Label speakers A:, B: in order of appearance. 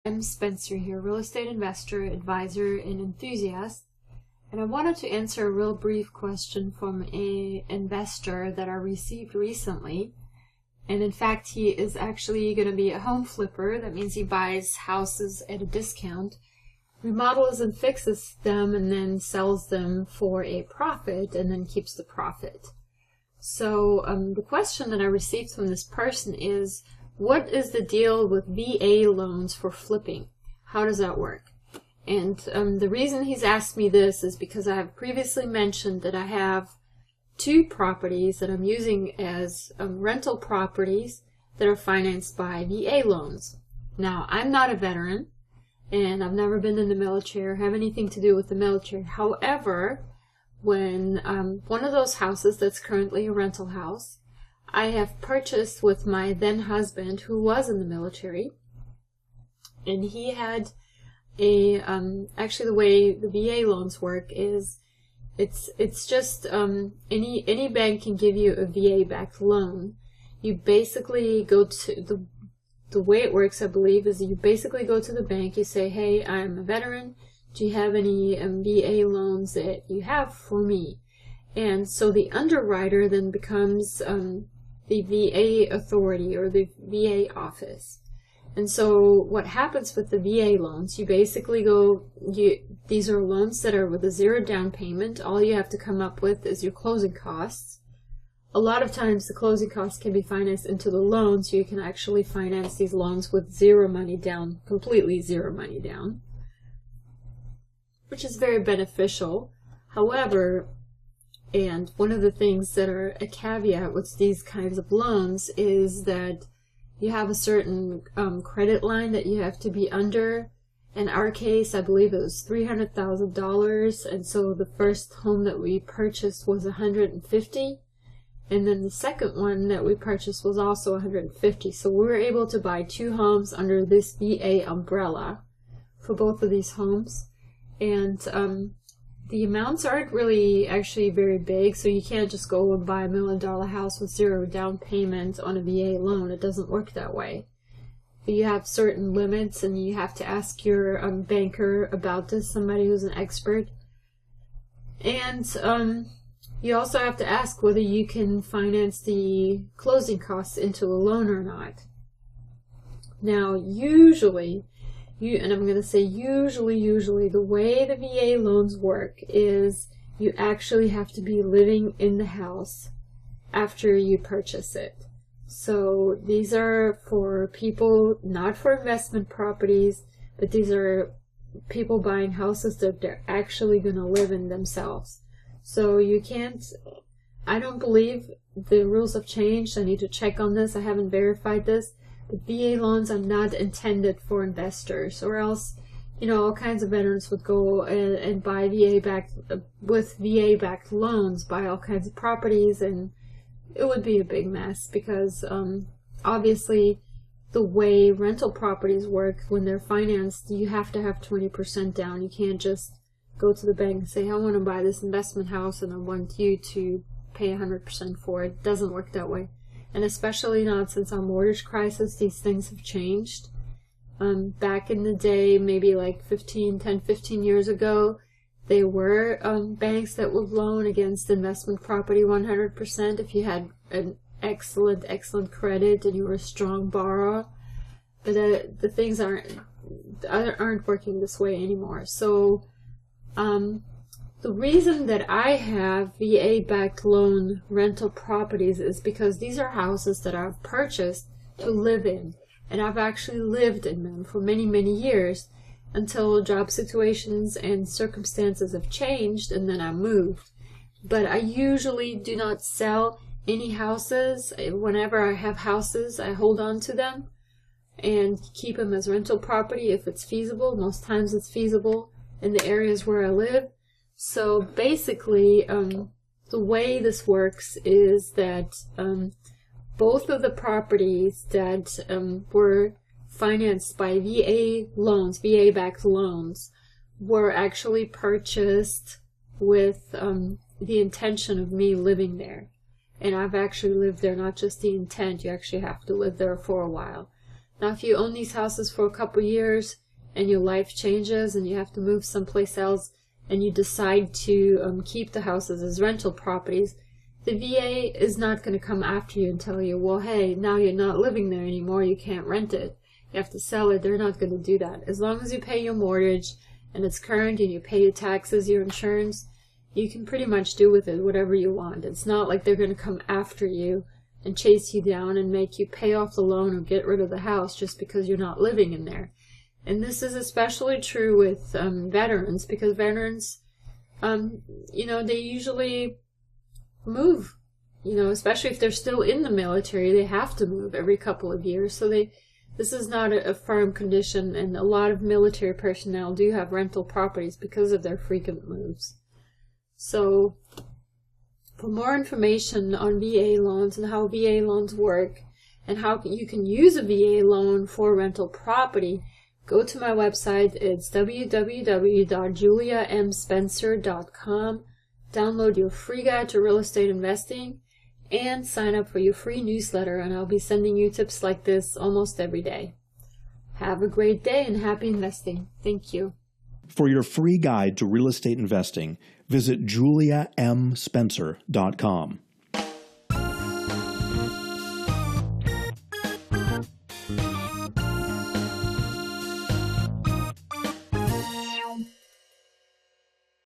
A: I'm Spencer here, real estate investor, advisor, and enthusiast, and I wanted to answer a real brief question from an investor that I received recently. And in fact, he is actually going to be a home flipper. That means he buys houses at a discount, remodels and fixes them, and then sells them for a profit, and then keeps the profit. So the question that I received from this person is, what is the deal with VA loans for flipping? How does that work? And the reason he's asked me this is because I have previously mentioned that I have two properties that I'm using as rental properties that are financed by VA loans. Now, I'm not a veteran, and I've never been in the military or have anything to do with the military. However, when one of those houses that's currently a rental house, I have purchased with my then husband, who was in the military, and he had a actually the way the VA loans work is it's just any bank can give you a VA backed loan. You basically go to the way it works, I believe, is you basically go to the bank, you say, hey, I'm a veteran, do you have any VA loans that you have for me? And so the underwriter then becomes the VA authority or the VA office. And so what happens with the VA loans, you basically these are loans that are with a zero down payment. All you have to come up with is your closing costs. A lot of times the closing costs can be financed into the loan, so you can actually finance these loans with zero money down, completely zero money down, which is very beneficial. However, and one of the things that are a caveat with these kinds of loans is that you have a certain credit line that you have to be under. In our case, I believe it was $300,000, and so the first home that we purchased was $150,000, and then the second one that we purchased was also $150,000. So we were able to buy two homes under this VA umbrella for both of these homes, and the amounts aren't really actually very big, so you can't just go and buy $1 million house with zero down payment on a VA loan. It doesn't work that way. But you have certain limits, and you have to ask your banker about this, somebody who's an expert. And you also have to ask whether you can finance the closing costs into a loan or not. Now, usually, and I'm going to say usually, the way the VA loans work is you actually have to be living in the house after you purchase it. So these are for people, not for investment properties, but these are people buying houses that they're actually going to live in themselves. So you can't, I don't believe the rules have changed. I need to check on this. I haven't verified this. VA loans are not intended for investors, or else, all kinds of veterans would go and buy with VA-backed loans, buy all kinds of properties, and it would be a big mess because obviously the way rental properties work, when they're financed, you have to have 20% down. You can't just go to the bank and say, I want to buy this investment house and I want you to pay 100% for it. It doesn't work that way. And especially not since our mortgage crisis, these things have changed. Back in the day, maybe like 10, 15 years ago, there were banks that would loan against investment property 100% if you had an excellent credit and you were a strong borrower. But the things aren't working this way anymore. So the reason that I have VA-backed loan rental properties is because these are houses that I've purchased to live in, and I've actually lived in them for many, many years until job situations and circumstances have changed, and then I moved. But I usually do not sell any houses. Whenever I have houses, I hold on to them and keep them as rental property if it's feasible. Most times it's feasible in the areas where I live. So basically, the way this works is that both of the properties that were financed by VA loans, VA-backed loans, were actually purchased with the intention of me living there. And I've actually lived there, not just the intent, you actually have to live there for a while. Now, if you own these houses for a couple years and your life changes and you have to move someplace else and you decide to keep the houses as rental properties, the VA is not going to come after you and tell you, well, hey, now you're not living there anymore, you can't rent it, you have to sell it. They're not going to do that. As long as you pay your mortgage and it's current and you pay your taxes, your insurance, you can pretty much do with it whatever you want. It's not like they're going to come after you and chase you down and make you pay off the loan or get rid of the house just because you're not living in there. And this is especially true with veterans, because veterans, they usually move, especially if they're still in the military, they have to move every couple of years. So this is not a firm condition, and a lot of military personnel do have rental properties because of their frequent moves. So for more information on VA loans and how VA loans work and how you can use a VA loan for rental property, go to my website. It's www.juliamspencer.com. Download your free guide to real estate investing and sign up for your free newsletter, and I'll be sending you tips like this almost every day. Have a great day and happy investing. Thank you.
B: For your free guide to real estate investing, visit juliamspencer.com.